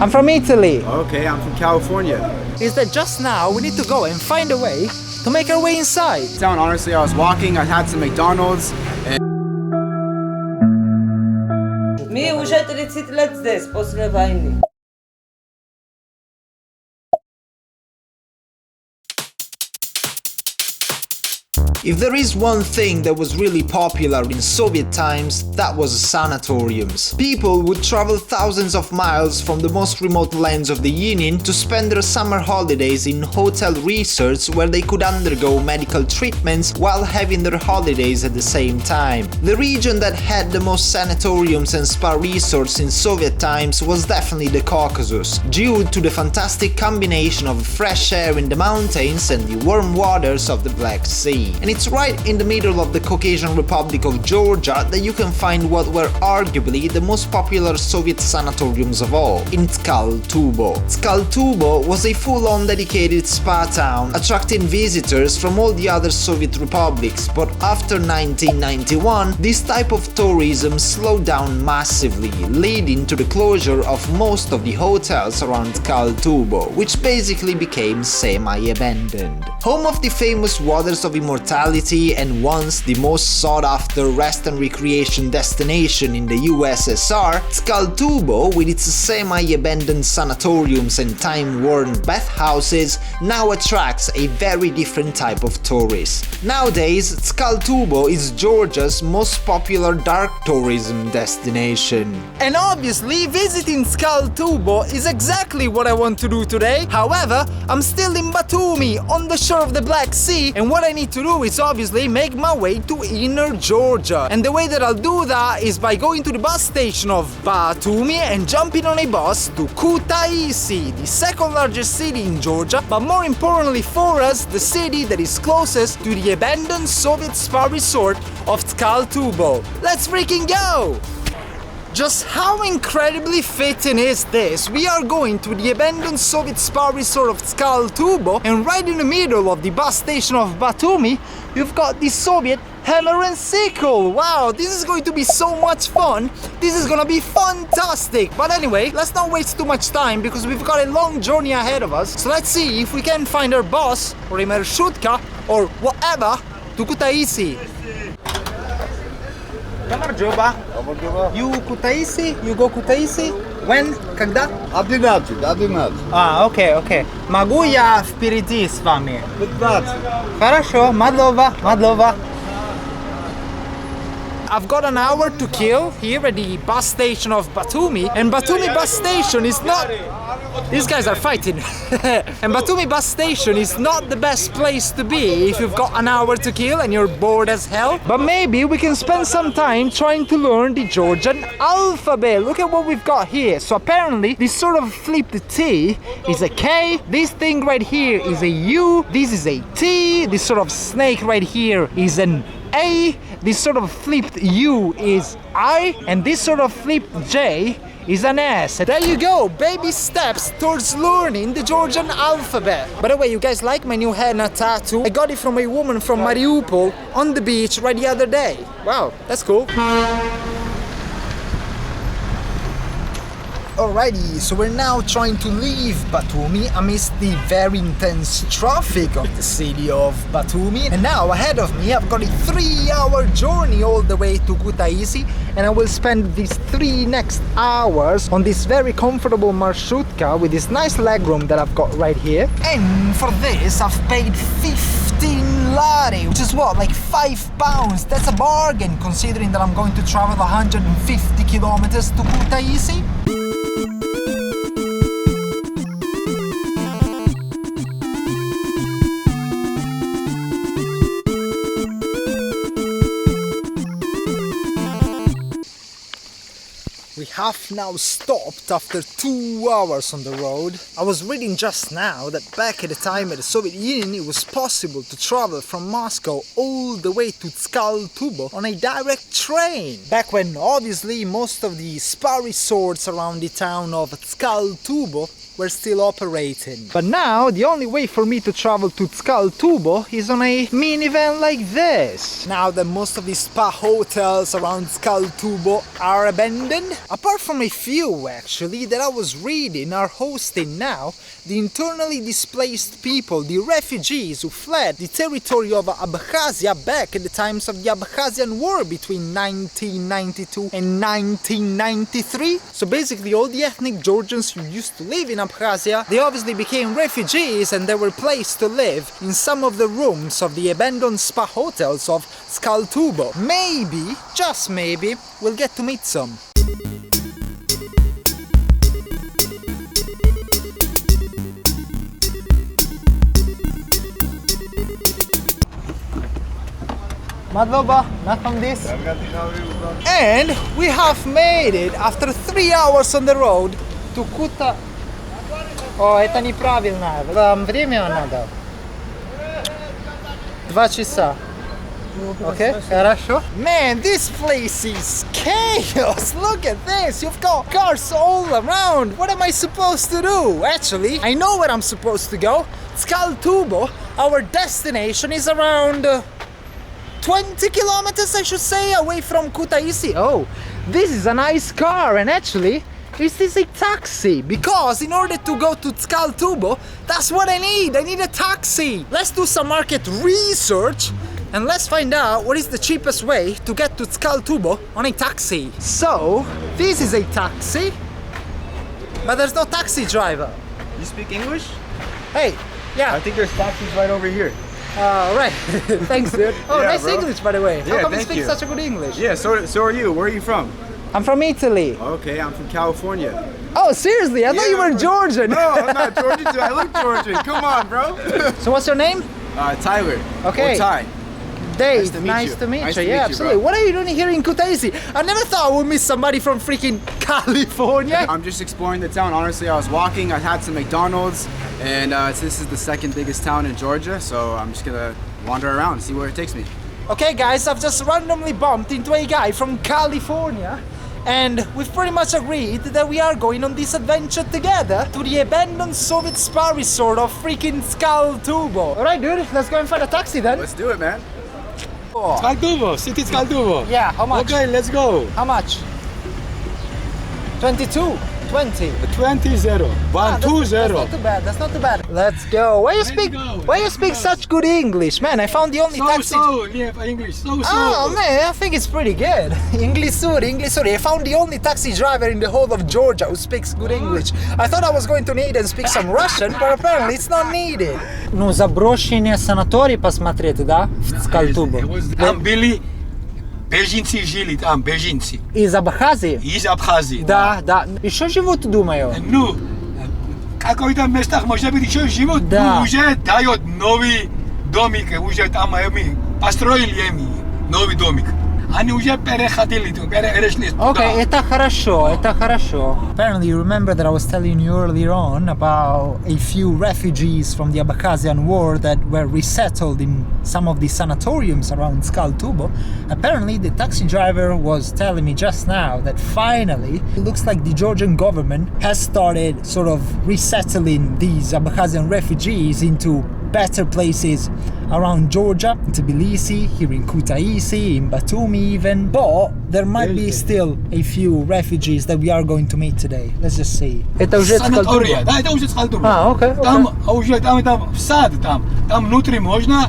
I'm from Italy. Okay, I'm from California. Is that just now we need to go and find a way to make our way inside. Down, honestly, I was walking, I had some McDonald's, and Mi уже 30 лет здесь, после войны. If there is one thing that was really popular in Soviet times, that was sanatoriums. People would travel thousands of miles from the most remote lands of the Union to spend their summer holidays in hotel resorts where they could undergo medical treatments while having their holidays at the same time. The region that had the most sanatoriums and spa resorts in Soviet times was definitely the Caucasus, due to the fantastic combination of fresh air in the mountains and the warm waters of the Black Sea. And it's right in the middle of the Caucasian Republic of Georgia that you can find what were arguably the most popular Soviet sanatoriums of all, in Tkal-Tubo. Tkal-Tubo was a full-on dedicated spa town, attracting visitors from all the other Soviet republics, but after 1991, this type of tourism slowed down massively, leading to the closure of most of the hotels around Tkal-Tubo, which basically became semi-abandoned. Home of the famous Waters of Immortality and once the most sought-after rest and recreation destination in the USSR, Tkal-Tubo, with its semi-abandoned sanatoriums and time-worn bathhouses, now attracts a very different type of tourist. Nowadays, Tkal-Tubo is Georgia's most popular dark tourism destination. And obviously, visiting Tkal-Tubo is exactly what I want to do today. However, I'm still in Batumi, on the shore of the Black Sea, and what I need to do is obviously make my way to inner Georgia. And the way that I'll do that is by going to the bus station of Batumi and jumping on a bus to Kutaisi, the second largest city in Georgia, but more importantly for us, the city that is closest to the abandoned Soviet spa resort of Tkal-Tubo. Let's freaking go! Just how incredibly fitting is this? We are going to the abandoned Soviet spa resort of Tkal-Tubo, and right in the middle of the bus station of Batumi, you've got the Soviet hammer and sickle. Wow, this is going to be so much fun. This is gonna be fantastic. But anyway, let's not waste too much time because we've got a long journey ahead of us. So let's see if we can find our bus or a marshutka or whatever to Kutaisi. Камарджоба. You Kutaisi? You go Kutaisi? When? Когда? 11. Окей. Могу я впереди с вами? 15. Хорошо, Madlova. I've got an hour to kill here at the bus station of Batumi, and Batumi bus station is not... These guys are fighting. And Batumi bus station is not the best place to be if you've got an hour to kill and you're bored as hell. But maybe we can spend some time trying to learn the Georgian alphabet. Look at what we've got here. So apparently this sort of flipped T is a K, this thing right here is a U, this is a T, this sort of snake right here is an A, this sort of flipped U is I, and this sort of flipped J is an S. There you go, baby steps towards learning the Georgian alphabet. By the way, you guys like my new henna tattoo? I got it from a woman from Mariupol on the beach right the other day. Wow, that's cool. Alrighty, so we're now trying to leave Batumi amidst the very intense traffic of the city of Batumi. And now ahead of me I've got a 3-hour journey all the way to Kutaisi, and I will spend these 3 next hours on this very comfortable marshutka with this nice legroom that I've got right here. And for this I've paid 15 lari, which is what, like £5? That's a bargain considering that I'm going to travel 150 kilometers to Kutaisi. We have now stopped after 2 hours on the road. I was reading just now that back at the time of the Soviet Union it was possible to travel from Moscow all the way to Tkal-Tubo on a direct train. Back when obviously most of the spa resorts around the town of Tkal-Tubo were still operating. But now the only way for me to travel to Tubo is on a minivan like this. Now that most of the spa hotels around Tubo are abandoned, apart from a few actually that I was reading are hosting now the internally displaced people, the refugees who fled the territory of Abkhazia back in the times of the Abkhazian War between 1992 and 1993. So basically all the ethnic Georgians who used to live in Abkhazia, they obviously became refugees and they were placed to live in some of the rooms of the abandoned spa hotels of Tubo. Maybe, just maybe, we'll get to meet some. Madloba, not from this. And we have made it after 3 hours on the road to Kuta. О, это неправильно. Вам время надо. 2 часа. Okay, хорошо. Man, this place is chaos. Look at this. You've got cars all around. What am I supposed to do? Actually, I know where I'm supposed to go. Tubo. Our destination is around 20 kilometers, I should say, away from Kutaisi. Oh, this is a nice car, and actually, this is a taxi, because in order to go to Tubo, that's what I need a taxi. Let's do some market research, and let's find out what is the cheapest way to get to Tubo on a taxi. So, this is a taxi, but there's no taxi driver. You speak English? Hey, yeah. I think there's taxis right over here. Right. Thanks, dude. Oh, Yeah, nice bro. English, by the way. How Yeah, come you thank speak you. such a good English? Yeah, so are you. Where are you from? I'm from Italy. Okay, I'm from California. Oh, seriously? I thought you Yeah, were bro. Georgian. No, I'm not Georgian too. I look Georgian. Come on, bro. So what's your name? Tyler. Okay. Or Ty. Dave. to meet Nice you. to meet Nice you. to Yeah, meet you, absolutely. bro. What are you doing here in Kutaisi? I never thought I would meet somebody from freaking California. I'm just exploring the town. Honestly, I was walking. I had some McDonald's, and this is the second biggest town in Georgia. So I'm just gonna wander around, see where it takes me. Okay, guys, I've just randomly bumped into a guy from California. And we've pretty much agreed that we are going on this adventure together to the abandoned Soviet spa resort of freaking Tubo. Alright, dude, let's go and find a taxi then. Let's do it, man. Skalduvo, city Skalduvo. Yeah, how much? Okay, let's go. How much? 22, 20. 20-0. Ah, 1-2-0. That's not too bad. That's not too bad. Let's go. Why you speak such good English, man? I found the only taxi. Yeah, English. So. Oh man, I think it's pretty good. English sorry. I found the only taxi driver in the whole of Georgia who speaks good English. I thought I was going to need and speak some Russian, but apparently it's not needed. Ну, заброшенные санатории посмотреть, да? В Скалтубо. Там были беженцы жили, там беженцы. Из Абхазии? Из Абхазии. Да, да. Еще живут, думаю. Ну, в какой-то местах, может быть, еще живут. Да. Уже дает новый домик, уже там построили новый домик. Они уже переходили, перешли туда. Okay, это хорошо, это хорошо. Apparently you remember that I was telling you earlier on about a few refugees from the Abkhazian war that were resettled in some of the sanatoriums around Tubo. Apparently the taxi driver was telling me just now that finally it looks like the Georgian government has started sort of resettling these Abkhazian refugees into better places around Georgia, in Tbilisi, here in Kutaisi, in Batumi even. But there might be still a few refugees that we are going to meet today. Let's just see. Это уже Санатория, да, это уже Скалтуба. А, окей. Там уже там сад, там внутри можно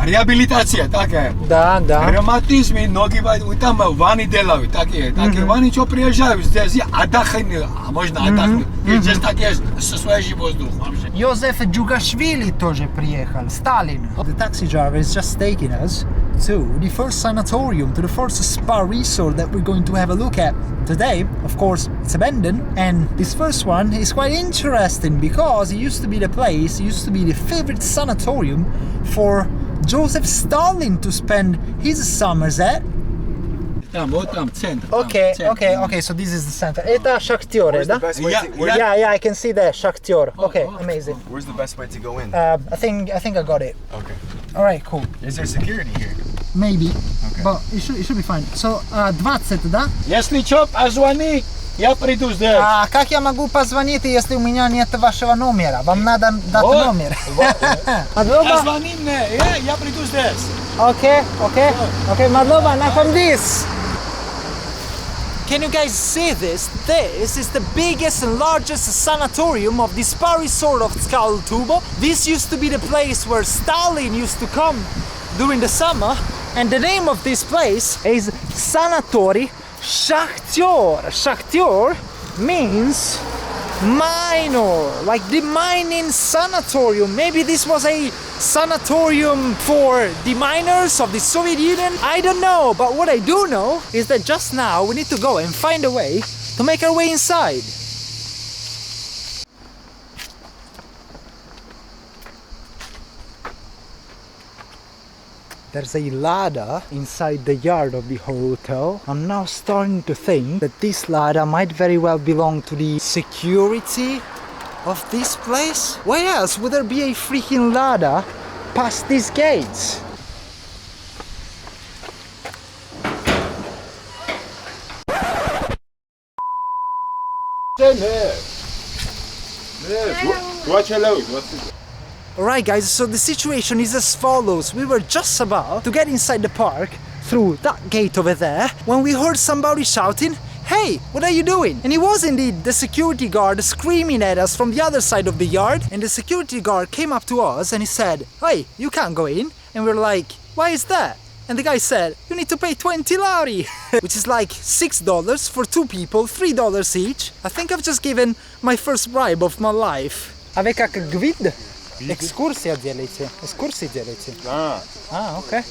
реабилитация такая. Да, да. Ревматизм, ноги, там ванны делают, такие ванны, что приезжают здесь, отдохнуть, можно отдохнуть. И здесь такие свежий воздух вообще. Josef Djugashvili тоже приехал, Stalin. The taxi driver is just taking us to the first sanatorium, to the first spa resort that we're going to have a look at today. Of course, it's abandoned, and this first one is quite interesting because it used to be the place, it used to be the favorite sanatorium for Joseph Stalin to spend his summers at. Там, вот там, центр. Okay, so this is the center. Это Shakhter, да? Best way Yeah, to, yeah. Yeah, I can see the Shakhter. Okay, amazing. Where's the best way to go in? I think I got it. Okay. All right, cool. Is there security here? Maybe, but it should be fine. So 20, да? Если что, позвони, Я приду здесь. А как я могу позвонить, если у меня нет вашего номера? Вам надо дать номер. Madloba? Звони мне, я приду здесь. Okay, Madloba, now from this. Can you guys see this? This is the biggest and largest sanatorium of this Paris sort of Tubo. This used to be the place where Stalin used to come during the summer, and the name of this place is Sanatori Shakhtyr. Shakhtyr means miner, like the mining sanatorium. Maybe this was a sanatorium for the miners of the Soviet Union. I don't know, but what I do know is that just now we need to go and find a way to make our way inside. There's a ladder inside the yard of the hotel. I'm now starting to think that this ladder might very well belong to the security of this place. Why else would there be a freaking ladder past these gates? Alright guys, so the situation is as follows. We were just about to get inside the park through that gate over there when we heard somebody shouting, "Hey, what are you doing?" And it was indeed the security guard screaming at us from the other side of the yard. And the security guard came up to us and he said, "Hey, you can't go in." And we're like, "Why is that?" And the guy said, "You need to pay 20 lari," which is like $6 for two people, $3 each. I think I've just given my first bribe of my life. А вы как гвид? Экскурсия делаете? Экскурсии делаете? Okay.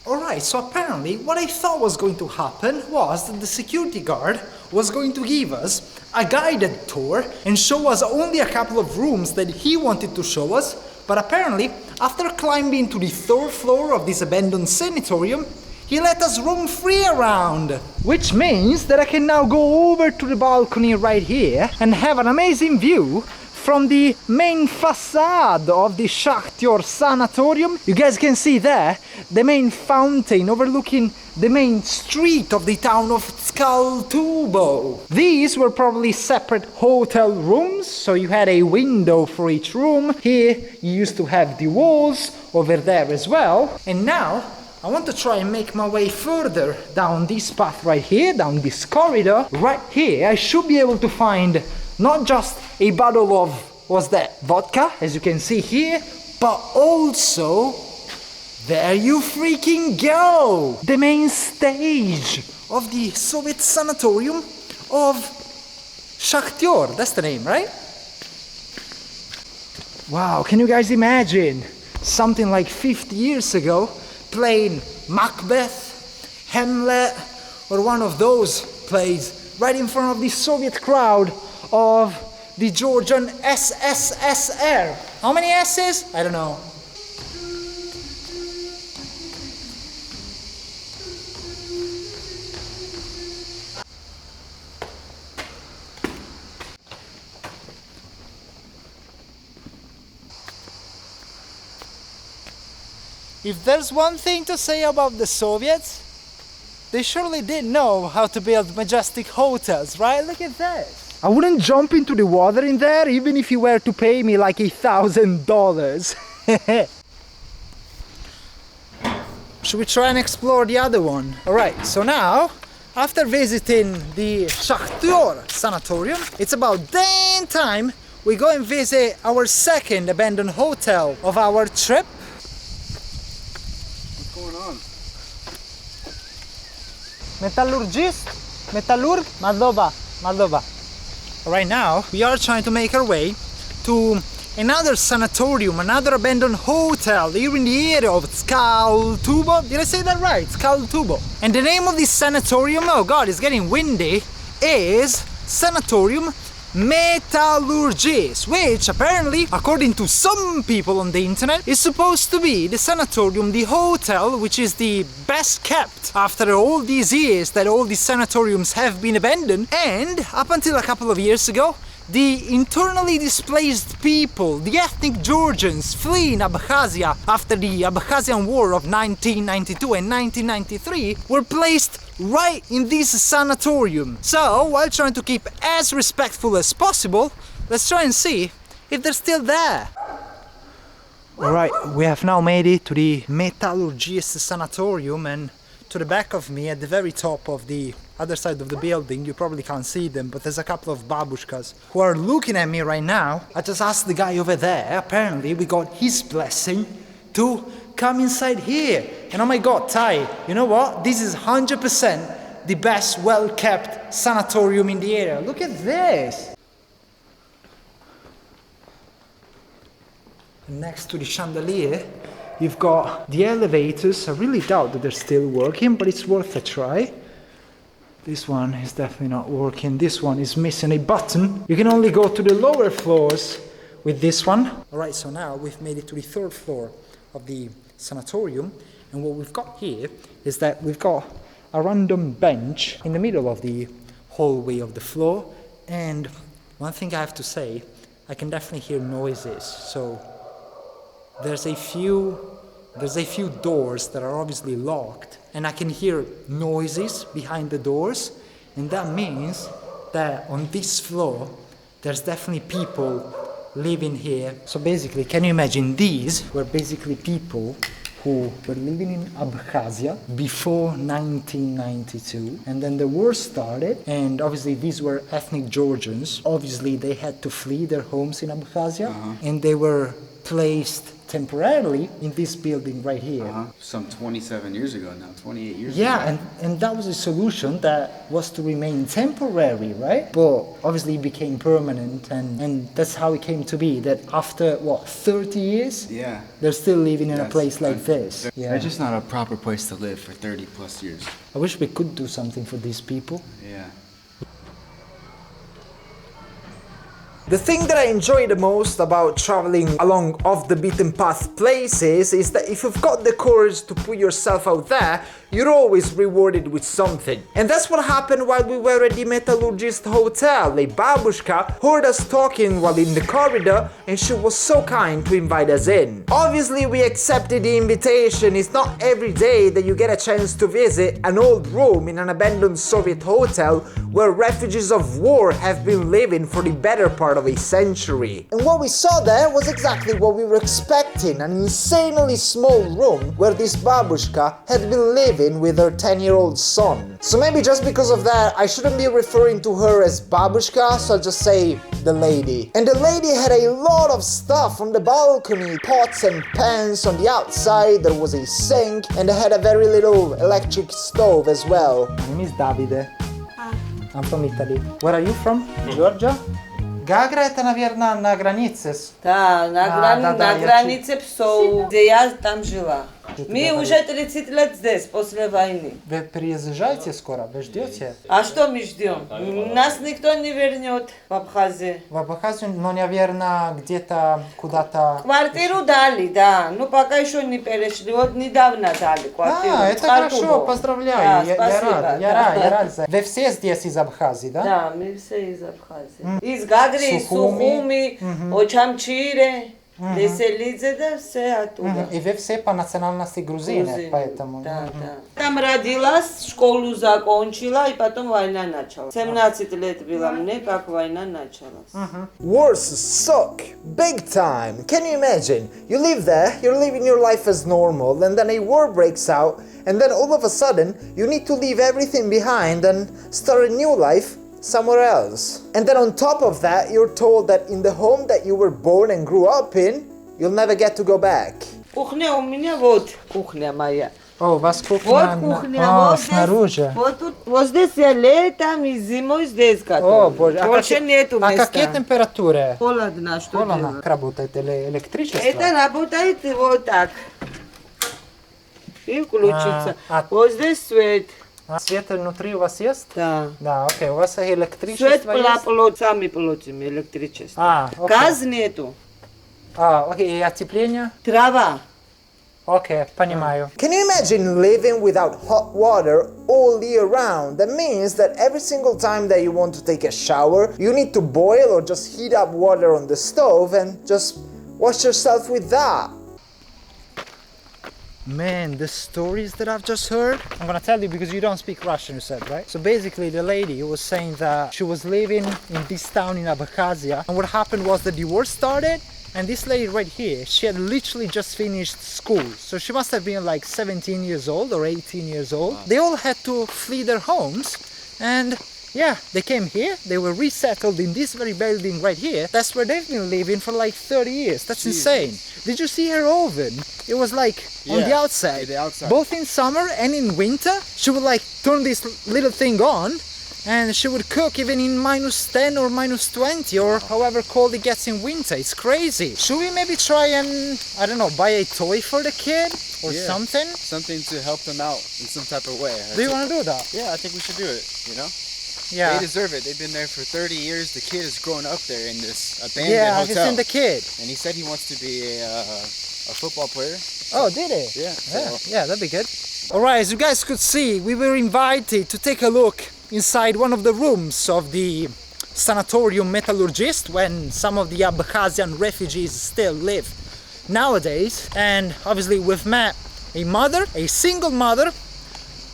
Alright, so apparently what I thought was going to happen was that the security guard was going to give us a guided tour and show us only a couple of rooms that he wanted to show us, but apparently after climbing to the third floor of this abandoned sanatorium, he let us roam free around. Which means that I can now go over to the balcony right here and have an amazing view from the main facade of the Shakhtyr sanatorium. You guys can see there the main fountain overlooking the main street of the town of Tubo. These were probably separate hotel rooms, so you had a window for each room. Here you used to have the walls, over there as well. And now I want to try and make my way further down this path right here, down this corridor. Right here I should be able to find not just a bottle of, what's that, vodka, as you can see here, but also, there you freaking go! The main stage of the Soviet sanatorium of Shakhtyr, that's the name, right? Wow, can you guys imagine something like 50 years ago playing Macbeth, Hamlet, or one of those plays right in front of the Soviet crowd of the Georgian SSSR. How many S's? I don't know. If there's one thing to say about the Soviets, they surely did know how to build majestic hotels, right? Look at this. I wouldn't jump into the water in there even if you were to pay me like $1,000. Should we try and explore the other one? Alright, so now, after visiting the Shakhtyr sanatorium, it's about damn time we go and visit our second abandoned hotel of our trip. What's going on? Metallurgist? Metallurg? Madloba. Right now, we are trying to make our way to another sanatorium, another abandoned hotel here in the area of Tubo. Did I say that right? Tubo. And the name of this sanatorium, oh god, it's getting windy, is Sanatorium Metallurgist, which apparently, according to some people on the internet, is supposed to be the sanatorium, the hotel, which is the best kept after all these years that all these sanatoriums have been abandoned. And up until a couple of years ago, the internally displaced people, the ethnic Georgians fleeing Abkhazia after the Abkhazian War of 1992 and 1993 were placed right in this sanatorium. So, while trying to keep as respectful as possible, let's try and see if they're still there. Alright, we have now made it to the Metallurgist Sanatorium, and to the back of me, at the very top of the other side of the building, you probably can't see them, but there's a couple of babushkas who are looking at me right now. I just asked the guy over there, apparently we got his blessing to come inside here. And oh my god, Ty, you know what? This is 100% the best well-kept sanatorium in the area. Look at this! Next to the chandelier, you've got the elevators. I really doubt that they're still working, but it's worth a try. This one is definitely not working. This one is missing a button. You can only go to the lower floors with this one. Alright, so now we've made it to the 3rd floor of the sanatorium, and what we've got here is that we've got a random bench in the middle of the hallway of the floor, and one thing I have to say, I can definitely hear noises. So there's a few doors that are obviously locked, and I can hear noises behind the doors, and that means that on this floor there's definitely people living here. So basically, can you imagine, these were basically people who were living in Abkhazia before 1992, and then the war started, and obviously these were ethnic Georgians. Obviously they had to flee their homes in Abkhazia, and they were placed temporarily in this building right here. Some 27 years ago now, 28 years ago. Yeah, and that was a solution that was to remain temporary, right? But obviously it became permanent, and that's how it came to be, that after, 30 years? Yeah. They're still living in a place like this. Yeah. It's just not a proper place to live for 30 plus years. I wish we could do something for these people. Yeah. The thing that I enjoy the most about traveling along off the beaten path places is that if you've got the courage to put yourself out there, you're always rewarded with something. And that's what happened while we were at the Metallurgist Hotel. A babushka heard us talking while in the corridor, and she was so kind to invite us in. Obviously we accepted the invitation. It's not every day that you get a chance to visit an old room in an abandoned Soviet hotel where refugees of war have been living for the better part of a century. And what we saw there was exactly what we were expecting, an insanely small room where this babushka had been living with her 10-year-old son. So maybe just because of that, I shouldn't be referring to her as babushka, so I'll just say the lady. And the lady had a lot of stuff on the balcony, pots and pans. On the outside there was a sink, and they had a very little electric stove as well. My name is Davide. I'm from Italy. Where are you from? Georgia? Gagra это, наверное, на границе. Да, на границе Псоу, где я там жила. Мы уже 30 лет здесь, после войны. Вы приезжаете скоро? Вы ждете? А что мы ждем? Нас никто не вернет в Абхазию. В Абхазию, но, наверное, где-то куда-то... Квартиру дали, да. Ну, пока еще не перешли. Вот недавно дали квартиру. Это хорошо, поздравляю. Да, спасибо. Я рад. Вы все здесь из Абхазии, да? Да, мы все из Абхазии. Из Гагры, из Сухуми, Очамчире, Веселидзе, да, все оттуда. И вы все по национальности грузины, поэтому... Да, да. Там родилась, школу закончила, и потом война началась. 17 лет было мне, как война началась. Wars suck, big time. Can you imagine? You live there, you're living your life as normal, and then a war breaks out, and then all of a sudden you need to leave everything behind and start a new life somewhere else. And then on top of that, you're told that in the home that you were born and grew up in, you'll never get to go back. Кухня у меня, вот кухня моя. О, у вас кухня, Вот кухня, вот снаружи. здесь, вот тут, вот здесь я летом и зимой здесь готовлю. О, боже, больше нету места. А какие температуры? Холодно, что делать? Как работает электричество? Это работает вот так. И включится. Вот здесь свет. Свет внутри у вас есть? Да. Да, окей, у вас электричество Свет есть? сами платим, электричество. Окей. Газ нету. Окей, и отопление? Трава. Okay, понимаю. Can you imagine living without hot water all year round? That means that every single time that you want to take a shower, you need to boil or just heat up water on the stove and just wash yourself with that. Man, the stories that I've just heard, I'm gonna tell you because you don't speak Russian, you said, right? So basically the lady was saying that she was living in this town in Abkhazia, and what happened was the war started, and this lady right here, she had literally just finished school. So she must have been like 17 years old or 18 years old. Wow. They all had to flee their homes, and yeah, they came here, they were resettled in this very building right here. That's where they've been living for like 30 years. That's insane. Did you see her oven? It was like on the outside. Both in summer and in winter, she would like turn this little thing on and she would cook even in -10 or -20 or however cold it gets in winter. It's crazy. Should we maybe try and, I don't know, buy a toy for the kid or something? Something to help them out in some type of way. Do you want to do that? Yeah, I think we should do it, you know? Yeah. They deserve it. They've been there for 30 years. The kid has grown up there in this abandoned hotel. Yeah, he's seen the kid. And he said he wants to be a football player. Oh, did he? Yeah. Yeah, that'd be good. Alright, as you guys could see, we were invited to take a look inside one of the rooms of the sanatorium metallurgist when some of the Abkhazian refugees still live nowadays. And obviously we've met a mother, a single mother,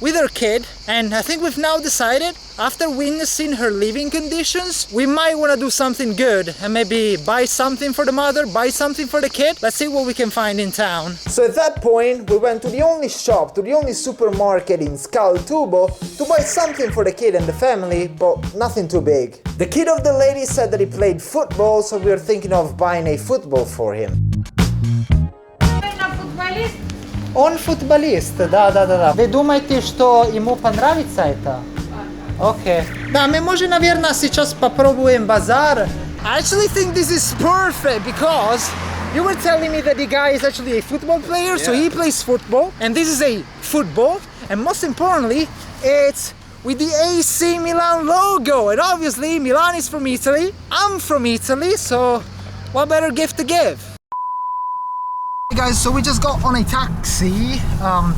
with her kid, and I think we've now decided, after witnessing her living conditions, we might want to do something good and maybe buy something for the mother, buy something for the kid. Let's see what we can find in town. So at that point, we went to the only shop, to the only supermarket in Skaltubo to buy something for the kid and the family, but nothing too big. The kid of the lady said that he played football, so we were thinking of buying a football for him. Он футболист, да. Вы думаете, что ему понравится это? Окей. Да, мы можем, наверное, сейчас попробуем базар. I actually think this is perfect because you were telling me that the guy is actually a football player, so he plays football, and this is a football, and most importantly, it's with the AC Milan logo, and obviously Milan is from Italy, I'm from Italy, so what better gift to give? Hey guys, so we just got on a taxi,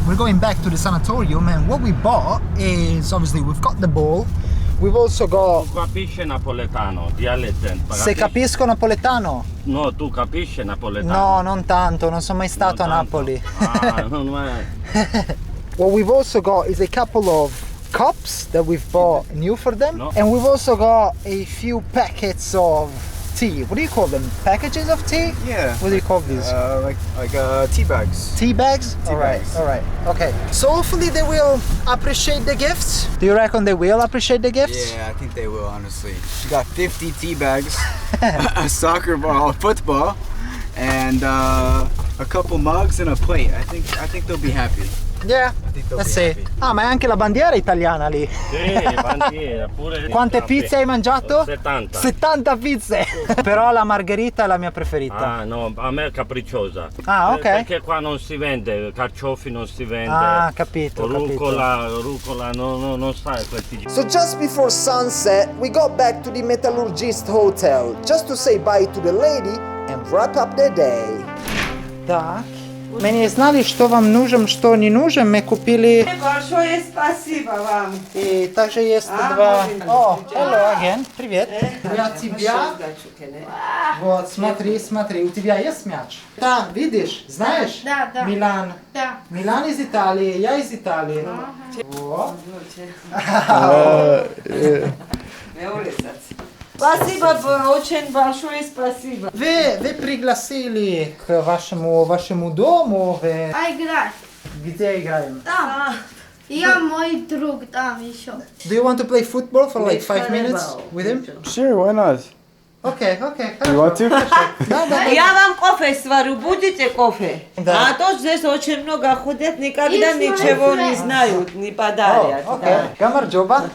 we're going back to the sanatorium, and what we bought is, obviously we've got the ball, we've also got... Tu capisci napoletano, dialect. Se capisco napoletano? No, tu capisci napoletano? No, non tanto, non sono mai stato a Napoli. Ah, non è... What we've also got is a couple of cups that we've bought new for them, and we've also got a few packets of tea. What do you call them? Packages of tea? Yeah. What do you call these? Like tea bags. Tea bags? Alright. Okay. So hopefully they will appreciate the gifts. Do you reckon they will appreciate the gifts? Yeah, I think they will, honestly. You got 50 tea bags, a soccer ball, a football, and a couple mugs and a plate. I think they'll be happy. Yeah, let's see. Ah, ma è anche la bandiera italiana lì. Sì, bandiera, pure. Quante pizze hai mangiato? 70. 70 pizze! Però la margherita è la mia preferita. Ah, no, a me è capricciosa. Ah, ok. Perché qua non si vende, carciofi non si vende. Ah, capito, rucola, non sta questi giorni. So just before sunset, we got back to the Metallurgist Hotel, just to say bye to the lady and wrap up the day. Так. Мы не знали, что вам нужен, что не нужен. Мы купили... Большое спасибо вам. И также есть два... О, hello again. Привет. Я тебя... Вот, смотри. У тебя есть мяч? Да, видишь? Знаешь? Да. Милан. Да. Милан из Италии, я из Италии. Вот. Спасибо, очень большое спасибо. Вы пригласили к вашему дому. А играть? Где играем? Там. Я мой друг там еще. Do you want to play football for like 5 minutes with him? Sure, why not? Okay. You want to? Да. Я вам кофе сварю, будете кофе? Да. А то здесь очень много ходят, никогда ничего не знают, не подарят. Okay. Gamarjoba?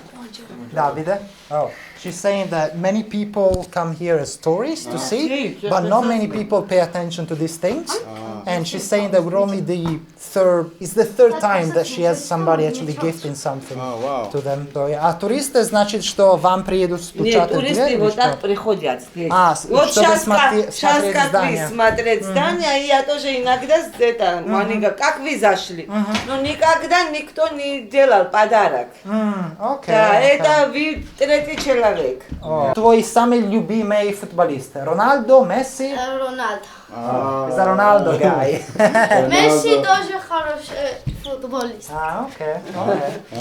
Davide? Oh. She's saying that many people come here as tourists to see, but not many people pay attention to these things. and she's saying that we're only it's the third time that she has somebody actually gifting something to them. So, yeah. A turiste znači što vam приедут Нет, туристы вот так приходят здесь. Вот сейчас как вы смотреть здание, и я тоже иногда это, Маника, как вы зашли. Но никогда никто не делал подарок. Да, это вы третий человек. Твой самый любимый футболист? Роналдо, Месси? Рональдо. Is a Ronaldo guy. Месси тоже хороший футболист. Okay.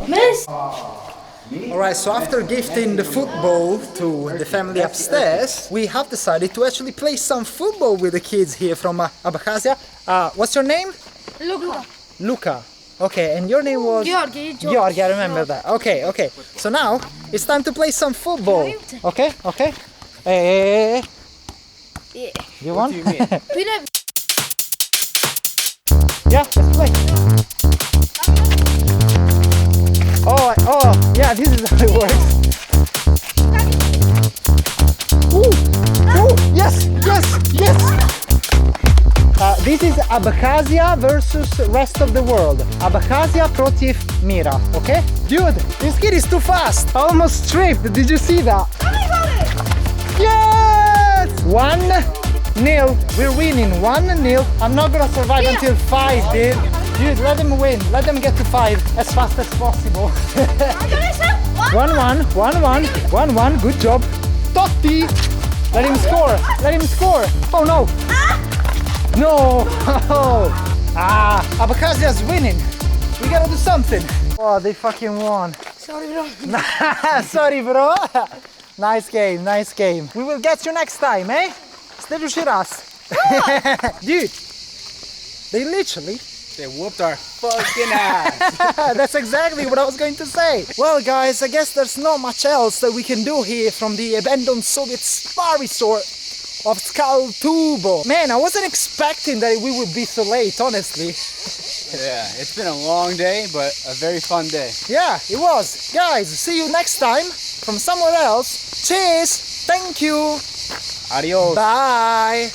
Месси. Alright, so after gifting the football to the family upstairs, we have decided to actually play some football with the kids here from Abkhazia. What's your name? Luca. Okay, and your name was? Georgi, I remember that. Okay. So now, it's time to play some football. Okay? Hey. Yeah. You want? We don't. Yeah, let's play. Oh, yeah, this is how it works. Ooh, yes. This is Abkhazia versus rest of the world. Abkhazia против мира, okay? Dude, this kid is too fast. I almost tripped. Did you see that? Yes! 1-0. We're winning 1-0. I'm not gonna survive until 5, dude. Dude, let them win. Let them get to 5 as fast as possible. 1-1. Good job. Totti! Let him score. Oh no! No! Abkhazia's winning. We gotta do something. Oh, they fucking won. Sorry, bro. Sorry, bro. Nice game. We will get you next time, eh? Следующий раз. Dude, They whooped our fucking ass. that's exactly what I was going to say. Well, guys, I guess there's not much else that we can do here from the abandoned Soviet spa resort of Skaltubo. Man, I wasn't expecting that we would be so late, honestly. Yeah, it's been a long day, but a very fun day. Yeah, it was. Guys, see you next time from somewhere else. Cheers! Thank you! Adios. Bye!